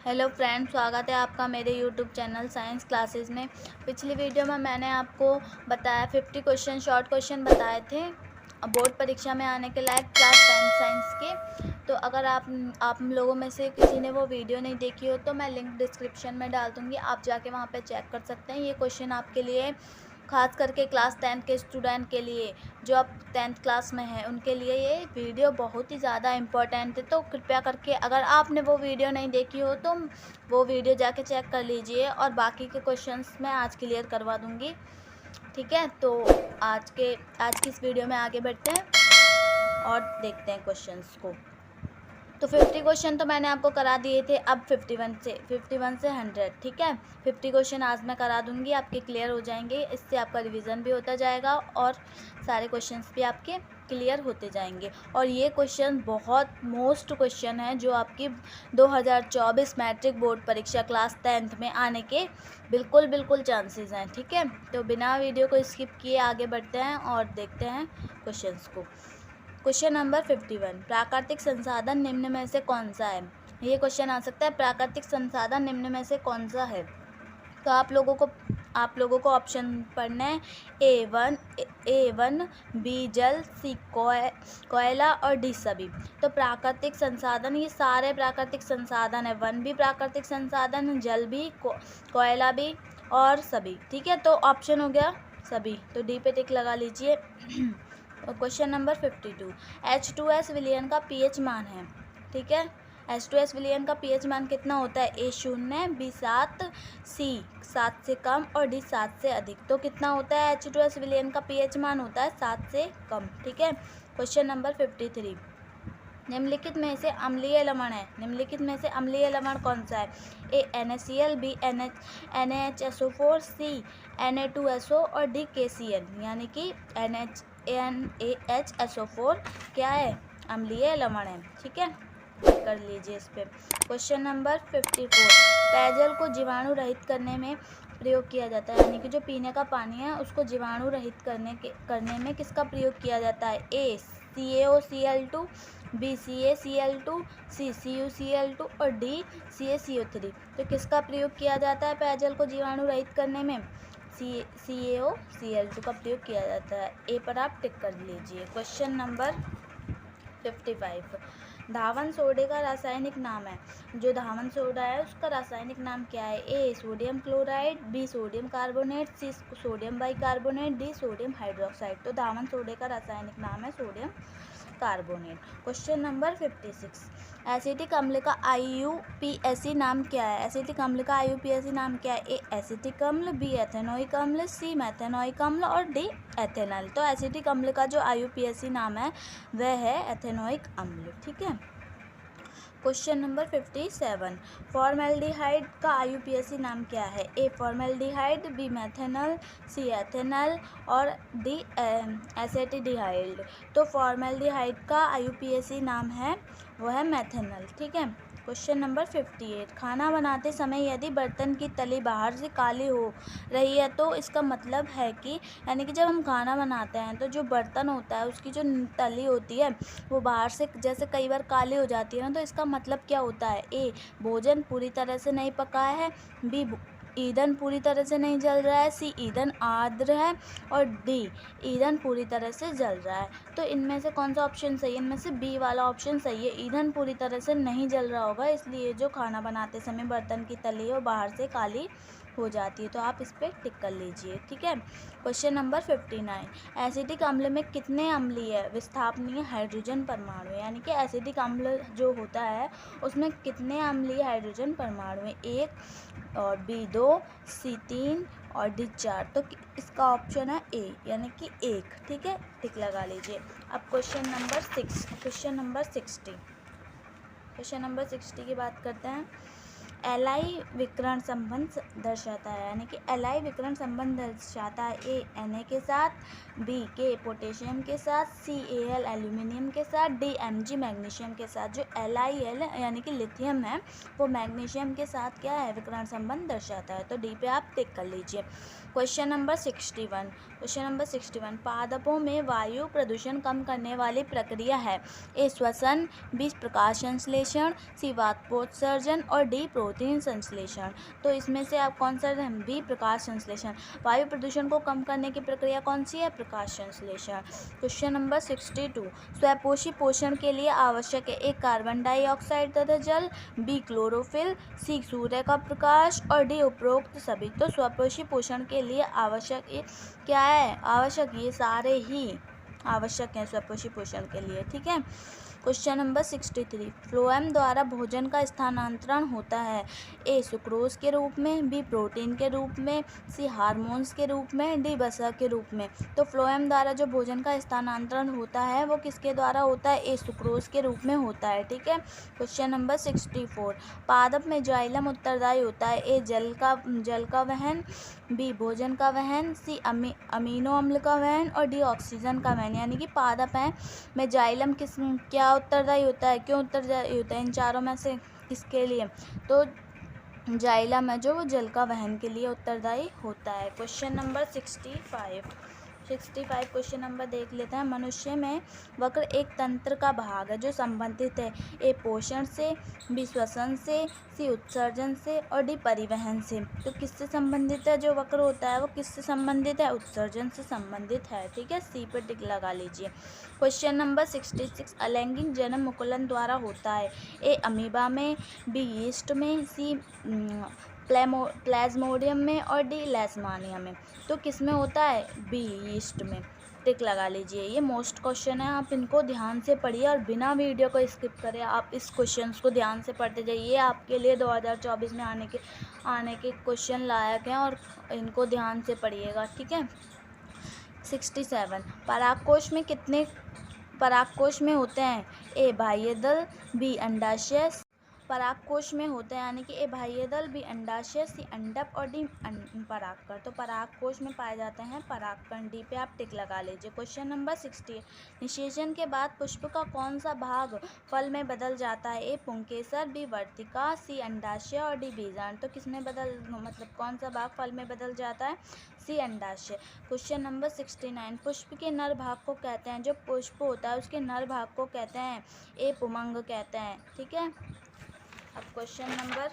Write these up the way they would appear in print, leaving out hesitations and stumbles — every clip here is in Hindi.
हेलो फ्रेंड्स, स्वागत है आपका मेरे यूट्यूब चैनल साइंस क्लासेस में। पिछली वीडियो में मैंने आपको बताया 50 क्वेश्चन शॉर्ट क्वेश्चन बताए थे बोर्ड परीक्षा में आने के लायक क्लास 10 साइंस के। तो अगर आप लोगों में से किसी ने वो वीडियो नहीं देखी हो तो मैं लिंक डिस्क्रिप्शन में डाल दूँगी, आप जाके वहाँ पे चेक कर सकते हैं। ये क्वेश्चन आपके लिए खास करके क्लास 10 के स्टूडेंट के लिए, जो अब 10th क्लास में हैं, उनके लिए ये वीडियो बहुत ही ज़्यादा इम्पोर्टेंट है। तो कृपया करके अगर आपने वो वीडियो नहीं देखी हो तो वो वीडियो जाके चेक कर लीजिए, और बाकी के क्वेश्चंस मैं आज क्लियर करवा दूँगी। ठीक है, तो आज की इस वीडियो में आगे बढ़ते हैं और देखते हैं क्वेश्चंस को। तो 50 क्वेश्चन तो मैंने आपको करा दिए थे, अब 51 से 100। ठीक है, 50 क्वेश्चन आज मैं करा दूंगी, आपके क्लियर हो जाएंगे। इससे आपका रिवीजन भी होता जाएगा और सारे क्वेश्चंस भी आपके क्लियर होते जाएंगे। और ये क्वेश्चन बहुत मोस्ट क्वेश्चन है जो आपकी 2024 मैट्रिक बोर्ड परीक्षा क्लास 10th में आने के बिल्कुल चांसेस हैं। ठीक है, तो बिना वीडियो को स्किप किए आगे बढ़ते हैं और देखते हैं क्वेश्चंस को। क्वेश्चन नंबर 51, प्राकृतिक संसाधन निम्न में से कौन सा है। ये क्वेश्चन आ सकता है, प्राकृतिक संसाधन निम्न में से कौन सा है। तो आप लोगों को ऑप्शन पढ़ना है। ए1 बी जल, सी कोयला और डी सभी। तो प्राकृतिक संसाधन, ये सारे प्राकृतिक संसाधन है। वन भी प्राकृतिक संसाधन, जल भी, कोयला भी और सभी। ठीक है, तो ऑप्शन हो गया सभी, तो डी पे टिक लगा लीजिए। क्वेश्चन नंबर 52, H2S विलयन का pH मान है। ठीक है, H2S विलयन का pH मान कितना होता है। A 0, B 7, C 7 से कम और D 7 से अधिक। तो कितना होता है H2S विलयन का pH मान होता है 7 से कम। ठीक है, क्वेश्चन नंबर 53, निम्नलिखित में से अम्लीय लवण है। निम्नलिखित में से अम्लीय लवण कौन सा है। A NaCl, B NaHSO4, C Na2SO और D KCl, यानी कि NaHSO4 क्या है, अम्लीय लवण है। ठीक है, कर लीजिए इस पे। क्वेश्चन नंबर 54, पेयजल को जीवाणु रहित करने में प्रयोग किया जाता है, यानी कि जो पीने का पानी है उसको जीवाणु रहित करने में किसका प्रयोग किया जाता है। A CaOCl2, B CaCl2, C CuCl2 और D CaCO3। तो किसका प्रयोग किया जाता है पेयजल को जीवाणु रहित करने में। CaOCl2 का प्रयोग किया जाता है। ए पर आप टिक कर लीजिए। क्वेश्चन नंबर 55, धावन सोडे का रासायनिक नाम है। जो धावन सोडा है उसका रासायनिक नाम क्या है। A sodium chloride, B sodium carbonate, C sodium bicarbonate, D sodium hydroxide. तो धावन सोडे का रासायनिक नाम है sodium carbonate. Question number 56, acetic अम्ल का IUPAC नाम क्या है। एसिटिक अम्ल का IUPAC नाम क्या है। ए एसिटिक अम्ल, बी एथेनोइक अम्ल, सी मेथेनोइक अम्ल और डी एथेनॉल। तो एसिटिक अम्ल का जो IUPAC नाम है वह है एथेनोइक अम्ल। ठीक है, क्वेश्चन नंबर 57, फॉर्मेल्डिहाइड का IUPAC नाम क्या है। ए फॉर्मेल्डिहाइड, बी मेथेनॉल, सी एथेनॉल और डी एसेटिडिहाइड। तो फॉर्मेल्डिहाइड का IUPAC नाम है वो है मेथेनॉल। ठीक है, क्वेश्चन नंबर 58, खाना बनाते समय यदि बर्तन की तली बाहर से काली हो रही है तो इसका मतलब है कि, यानी कि जब हम खाना बनाते हैं तो जो बर्तन होता है उसकी जो तली होती है वो बाहर से जैसे कई बार काली हो जाती है ना, तो इसका मतलब क्या होता है। ए भोजन पूरी तरह से नहीं पका है, बी ईंधन पूरी तरह से नहीं जल रहा है, सी ईंधन आर्द्र है और डी ईंधन पूरी तरह से जल रहा है। तो इनमें से कौन सा ऑप्शन सही है। इनमें से बी वाला ऑप्शन सही है, ईंधन पूरी तरह से नहीं जल रहा होगा, इसलिए जो खाना बनाते समय बर्तन की तली है बाहर से काली हो जाती है। तो आप इस पर टिक कर लीजिए। ठीक है, क्वेश्चन नंबर 59, एसिटिक अम्ल में कितने अम्लीय विस्थापनीय हाइड्रोजन परमाणु, यानी कि एसिटिक अम्ल जो होता है उसमें कितने अम्लीय हाइड्रोजन परमाणु हैं। 1 और बी 2, सी 3 और डी 4। तो इसका ऑप्शन है ए, यानी कि 1। ठीक है, टिक लगा लीजिए। अब क्वेश्चन नंबर 60 की बात करते हैं। एलाई विकर्ण संबंध दर्शाता है, यानी कि एलाई विकर्ण संबंध दर्शाता है। ए Na के साथ, बी के पोटेशियम के साथ, सी Al एल्यूमिनियम के साथ, डी Mg मैग्नीशियम के साथ। जो LiL यानी कि लिथियम है वो मैग्नीशियम के साथ क्या है, विकर्ण संबंध दर्शाता है। तो डी पे आप टिक कर लीजिए। क्वेश्चन नंबर 61, पादपों में वायु प्रदूषण कम करने वाली प्रक्रिया है। ए श्वसन, बी प्रकाश संश्लेषण, सी वाष्पोत्सर्जन और डी प्रोटीन संश्लेषण। तो इसमें से आप कौन सा है? बी, प्रकाश संश्लेषण। वायु प्रदूषण को कम करने की प्रक्रिया कौन सी है? प्रकाश संश्लेषण। क्वेश्चन नंबर 62, स्वपोषी पोषण के लिए आवश्यक है? ए, कार्बन डाइऑक्साइड तथा जल, बी, क्लोरोफिल, सी, सूर्य का प्रकाश और डी, उपरोक्त सभी। तो स्वपोषी पोषण के लिए आवश्यक क्या है? आवश्यक ये सारे ही आवश्यक हैं स्वपोषी पोषण के लिए। ठीक है। क्वेश्चन नंबर 63, फ्लोएम द्वारा भोजन का स्थानांतरण होता है? ए, सुक्रोज के रूप में, बी, प्रोटीन के रूप में, सी, हार्मोन्स के रूप में, डी, वसा के रूप में। तो फ्लोएम द्वारा जो भोजन का स्थानांतरण होता है वो किसके द्वारा होता है? ए, सुक्रोज के रूप में होता है। ठीक है। क्वेश्चन नंबर 64, पादप में जाइलम उत्तरदायी होता है? ए, जल का वहन, बी, भोजन का वहन, सी, अमीनो अम्ल का वहन और डी, ऑक्सीजन का वहन। यानी कि पादप है में जाइलम क्या उत्तरदायी होता है? क्यों उत्तरदायी होता है? इन चारों में से किसके लिए? तो जाइलम है जो वो जल का वहन के लिए उत्तरदायी होता है। क्वेश्चन नंबर 65 क्वेश्चन नंबर देख लेते हैं। मनुष्य में वक्र एक तंत्र का भाग है जो संबंधित है? ए, पोषण से, बी, श्वसन से, सी, उत्सर्जन से और डी, परिवहन से। तो किससे संबंधित है? जो वक्र होता है वो किससे संबंधित है? उत्सर्जन से संबंधित है। ठीक है। सी पर टिक लगा लीजिए। क्वेश्चन नंबर 66, अलैंगिक जन्म मुकुलन द्वारा होता है? ए, अमीबा में, बी, यीस्ट में, सी, प्लाज्मोडियम में और डी, लेशमानिया में। तो किस में होता है? बी, यीस्ट में। टिक लगा लीजिए। ये मोस्ट क्वेश्चन है, आप इनको ध्यान से पढ़िए और बिना वीडियो को स्किप करें आप इस क्वेश्चंस को ध्यान से पढ़ते जाइए। आपके लिए 2024 में आने के क्वेश्चन लायक हैं और इनको ध्यान से पढ़िएगा। ठीक है। 67, परागकोश में होते हैं? ए, बाह्य दल, बी, अंडाशय। परागकोश में होते हैं यानी कि ए, बाह्य दल, बी, अंडाशय, सी, अंडक और डी, परागकण। तो परागकोश में पाए जाते हैं परागकण। डी पे आप टिक लगा लीजिए। क्वेश्चन नंबर 68, निषेचन के बाद पुष्प का कौन सा भाग फल में बदल जाता है? ए, पुंकेसर, बी, वर्तिका, सी, अंडाशय और डी, बीजांड। तो किसमें कौन सा भाग फल में बदल जाता है? सी, अंडाशय। क्वेश्चन नंबर 69, पुष्प के नर भाग को कहते हैं? जो पुष्प होता है उसके नर भाग को कहते हैं? ए, पुमंग कहते हैं। ठीक है। अब क्वेश्चन नंबर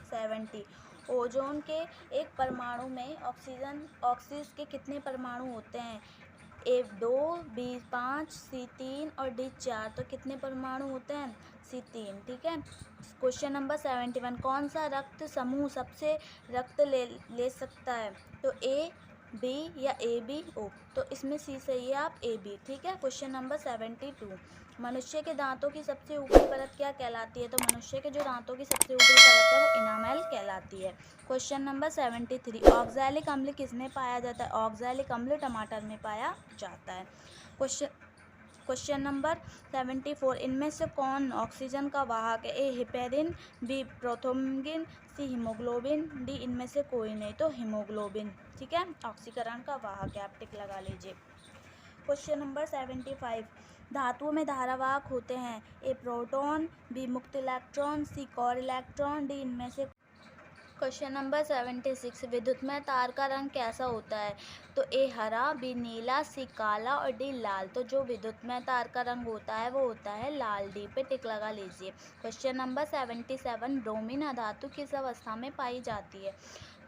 70, ओजोन के एक परमाणु में ऑक्सीजन के कितने परमाणु होते हैं? ए, 2, बी, 5, सी, 3 और डी, 4। तो कितने परमाणु होते हैं? सी, 3। ठीक है। क्वेश्चन नंबर 71, कौन सा रक्त समूह सबसे रक्त ले सकता है? तो ए, बी या ए, बी, ओ। तो इसमें सी सही है, आप ए, बी। ठीक है। क्वेश्चन नंबर 72, मनुष्य के दांतों की सबसे ऊपरी परत क्या कहलाती है? तो मनुष्य के जो दांतों की सबसे ऊपरी परत है वो इनामेल कहलाती है। क्वेश्चन नंबर 73, ऑक्सैलिक अम्ल किसमें पाया जाता है? ऑक्सैलिक अम्ल टमाटर में पाया जाता है। क्वेश्चन नंबर 74, इनमें से कौन ऑक्सीजन का वाहक है? ए, हेपेरिन, बी, प्रोथ्रोम्बिन, सी, हीमोग्लोबिन, डी, इनमें से कोई नहीं। तो हीमोग्लोबिन। ठीक है। ऑक्सीकरण का वाहक है, आप टिक लगा लीजिए। क्वेश्चन नंबर 75, धातुओं में धारावाहक होते हैं? ए, प्रोटॉन, बी, मुक्त इलेक्ट्रॉन, सी, कोर इलेक्ट्रॉन, डी, इनमें से। क्वेश्चन नंबर 76, विद्युतमय तार का रंग कैसा होता है? तो ए, हरा, बी, नीला, सी, काला और डी, लाल। तो जो विद्युतमय तार का रंग होता है वो होता है लाल। डी पे टिक लगा लीजिए। क्वेश्चन नंबर 77, ब्रोमीन अधातु किस अवस्था में पाई जाती है?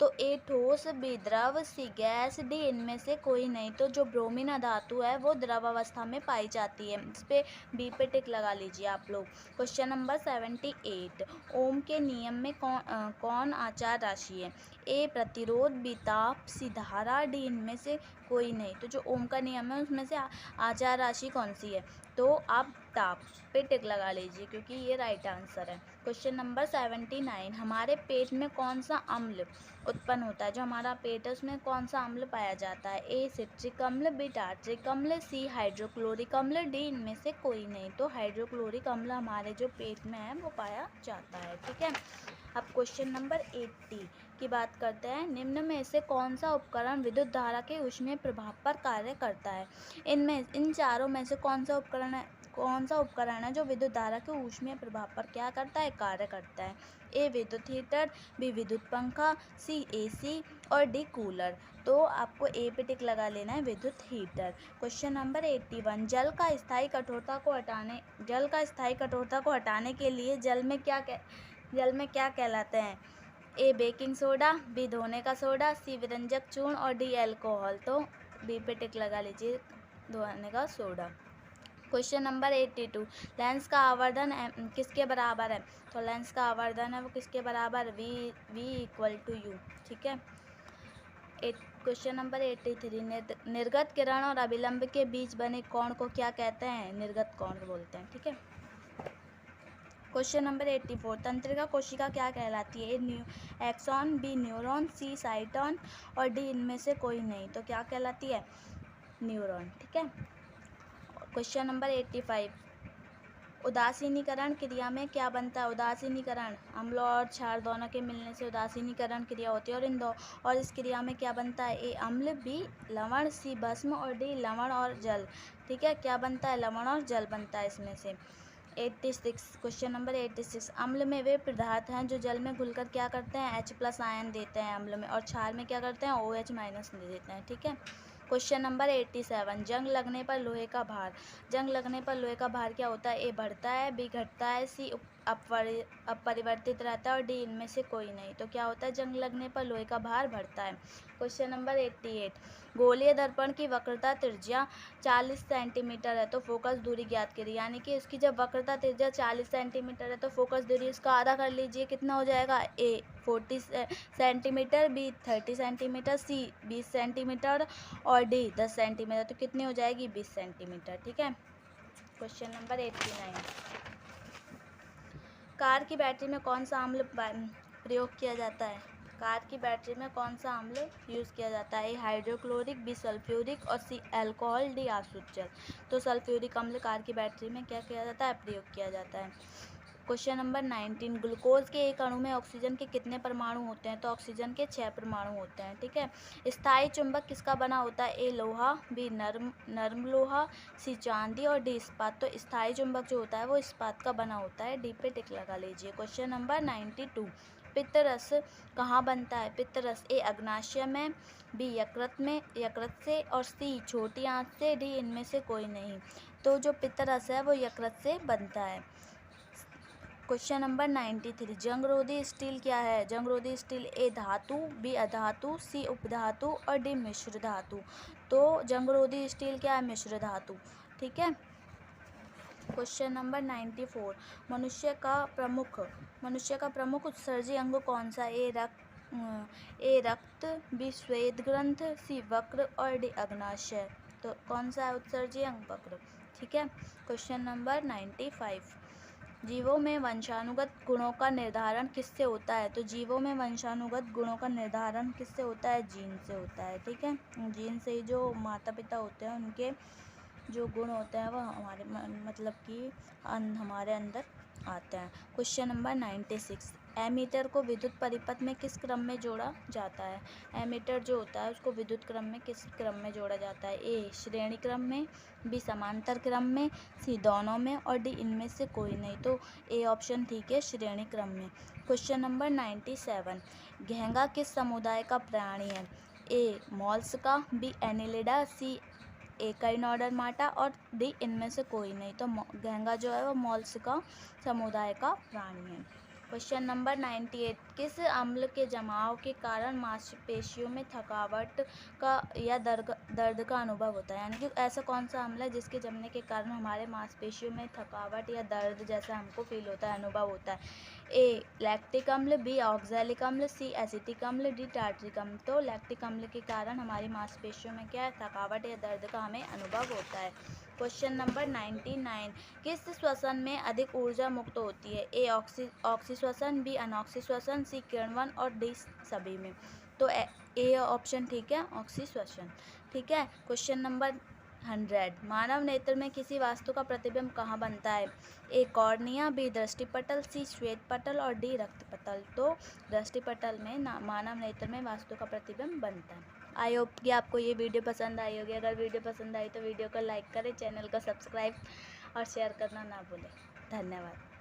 तो ए, ठोस, बी, द्रव, सी, गैस, डी, इनमें से कोई नहीं। तो जो ब्रोमीन अधातु है वो द्रव अवस्था में पाई जाती है। इस पे बी पे टिक लगा लीजिए आप लोग। क्वेश्चन नंबर 78, ओम के नियम में कौन आचार राशि है? ए, प्रतिरोध, बी, ताप, सी, धारा, डी, इनमें से कोई नहीं। तो जो ओम का नियम है उसमें से आचार राशि कौन सी है? तो आप ताप पे टिक लगा लीजिए क्योंकि ये राइट आंसर है। क्वेश्चन नंबर 79, हमारे पेट में कौन सा अम्ल उत्पन्न होता है? जो हमारा पेट है उसमें कौन सा अम्ल पाया जाता है? ए, सिट्रिक अम्ल, बी, टार्ट्रिक अम्ल, सी, हाइड्रोक्लोरिक अम्ल, डी, इनमें से कोई नहीं। तो हाइड्रोक्लोरिक अम्ल हमारे जो पेट में है वो पाया जाता है। ठीक है। अब क्वेश्चन नंबर 80 की बात करते हैं। निम्न में से कौन सा उपकरण विद्युत धारा के ऊष्मीय प्रभाव पर कार्य करता है? इन चारों में से कौन सा उपकरण है जो विद्युत धारा के ऊष्मीय प्रभाव पर क्या करता है? कार्य करता है? ए, विद्युत हीटर, बी, विद्युत पंखा, सी, एसी और डी, कूलर। तो आपको ए पे टिक लगा लेना है, विद्युत हीटर। क्वेश्चन नंबर 81, जल का स्थायी कठोरता को हटाने के लिए जल में जल में क्या कहलाते हैं? ए बेकिंग सोडा, बी धोने का सोडा, सी विरंजक चूर्ण और डी अल्कोहल। तो बी पे टिक लगा लीजिए, धोने का सोडा। क्वेश्चन नंबर 82, लेंस का आवर्धन किसके बराबर है? तो लेंस का आवर्धन है वो किसके बराबर? V equal to U. ठीक है। क्वेश्चन नंबर 83, निर्गत किरण और अभिलंब के बीच बने कोण को क्या कहते हैं? निर्गत कोण बोलते हैं। ठीक है। क्वेश्चन नंबर 84, तंत्रिका कोशिका क्या कहलाती है? ए एक्सॉन, बी न्यूरॉन, सी साइटोन और डी इनमें से कोई नहीं। तो क्या कहलाती है? न्यूरॉन। ठीक है। क्वेश्चन नंबर 85, उदासीनीकरण क्रिया में क्या बनता है? उदासीनीकरण अम्ल और क्षार दोनों के मिलने से उदासीनीकरण क्रिया होती है और इस क्रिया में क्या बनता है? ए अम्ल, बी लवण, सी भस्म और डी लवण और जल। ठीक है। क्या बनता है? लवण और जल बनता है इसमें से। 86, क्वेश्चन नंबर 86, अम्ल में वे पदार्थ हैं जो जल में घुलकर क्या करते हैं? H+ आयन देते हैं अम्ल में, और क्षार में क्या करते हैं? OH- दे देते हैं। ठीक है। क्वेश्चन नंबर 87, जंग लगने पर लोहे का भार। जंग लगने पर लोहे का भार क्या होता है? ए बढ़ता है, बी घटता है, सी अपरिवर्तित रहता है और डी इनमें से कोई नहीं। तो क्या होता है? जंग लगने पर लोहे का भार बढ़ता है। क्वेश्चन नंबर 88, गोलीय दर्पण की वक्रता त्रिज्या 40 सेंटीमीटर है तो फोकस दूरी ज्ञात करिए। यानी कि इसकी जब वक्रता त्रिज्या 40 सेंटीमीटर है तो फोकस दूरी उसका आधा कर लीजिए। कितना हो जाएगा? ए 40 सेंटीमीटर, बी 30 सेंटीमीटर, सी 20 सेंटीमीटर और डी 10 सेंटीमीटर। तो कितनी हो जाएगी? 20 सेंटीमीटर। ठीक है। क्वेश्चन नंबर 89, कार की बैटरी में कौन सा अम्ल प्रयोग किया जाता है? कार की बैटरी में कौन सा अम्ल यूज़ किया जाता है? ए हाइड्रोक्लोरिक, बी सल्फ्यूरिक और सी अल्कोहल, डी आसुत जल। तो सल्फ्यूरिक अम्ल कार की बैटरी में क्या किया जाता है? प्रयोग किया जाता है। क्वेश्चन नंबर 19, ग्लूकोज के एक अणु में ऑक्सीजन के कितने परमाणु होते हैं? तो ऑक्सीजन के 6 परमाणु होते हैं। ठीक है। स्थायी चुंबक किसका बना होता है? ए लोहा, बी नर्म लोहा, सी चांदी और डी इस्पात। तो स्थायी चुंबक जो होता है वो इस्पात का बना होता है। डी पे टिक लगा लीजिए। क्वेश्चन नंबर 92, पित्तरस कहाँ बनता है? पित्तरस ए अग्नाशय में, बी यकृत से और सी छोटी आंत से, डी इनमें से कोई नहीं। तो जो पित्तरस है वो यकृत से बनता है। क्वेश्चन नंबर 93, जंगरोधी स्टील क्या है? जंगरोधी स्टील ए धातु, बी अधातु, सी उपधातु और डी मिश्र धातु। तो जंगरोधी स्टील क्या है? मिश्र धातु। ठीक है। क्वेश्चन नंबर 94, मनुष्य का प्रमुख उत्सर्जी अंग कौन सा? ए रक्त, बी श्वेत ग्रंथ, सी वक्र और डी अग्नाशय। तो कौन सा है उत्सर्जी अंग? वक्र। ठीक है। क्वेश्चन नंबर 95, जीवों में वंशानुगत गुणों का निर्धारण किससे होता है? तो जीवों में वंशानुगत गुणों का निर्धारण किससे होता है? जीन से होता है। ठीक है। जीन से ही जो माता पिता होते हैं उनके जो गुण होते हैं वो हमारे मतलब कि हमारे अंदर आते हैं। क्वेश्चन नंबर 96, एमीटर को विद्युत परिपथ में किस क्रम में जोड़ा जाता है? एमीटर जो होता है उसको विद्युत क्रम में किस क्रम में जोड़ा जाता है? ए श्रेणी क्रम में, बी समांतर क्रम में, सी दोनों में और डी इनमें से कोई नहीं। तो ए ऑप्शन ठीक है, श्रेणी क्रम में। क्वेश्चन नंबर 97, घेंगा किस समुदाय का प्राणी है? ए मॉलस्का, बी एनिलिडा, सी एकाइनोडर्माटा और डी इनमें से कोई नहीं। तो घेंगा जो है वो मोलस्का समुदाय का प्राणी है। क्वेश्चन नंबर 98, किस अम्ल के जमाव के कारण मांसपेशियों में थकावट का या दर्द का अनुभव होता है? यानी कि ऐसा कौन सा अम्ल है जिसके जमने के कारण हमारे मांसपेशियों में थकावट या दर्द जैसा हमको फील होता है, अनुभव होता है? ए लैक्टिक अम्ल, बी ऑक्सैलिक अम्ल, सी एसिटिक अम्ल, डी टार्ट्रिक अम्ल। तो लैक्टिक अम्ल के कारण हमारी मांसपेशियों में क्या है? थकावट या दर्द का हमें अनुभव होता है। क्वेश्चन नंबर 99, किस श्वसन में अधिक ऊर्जा मुक्त होती है? ए ऑक्सी श्वसन, बी अनॉक्सी श्वसन, सी किण्वन और डी सभी में। तो ए ऑप्शन ठीक है, ऑक्सी श्वसन। ठीक है। क्वेश्चन नंबर 100, मानव नेत्र में किसी वास्तु का प्रतिबिंब कहाँ बनता है? ए कॉर्निया, बी दृष्टिपटल, सी श्वेत पटल और डी रक्तपटल। तो दृष्टिपटल में मानव नेत्र में वास्तु का प्रतिबिंब बनता है। आई होप कि आपको ये वीडियो पसंद आई होगी। अगर वीडियो पसंद आई तो वीडियो को लाइक करें, चैनल को सब्सक्राइब और शेयर करना ना भूलें। धन्यवाद।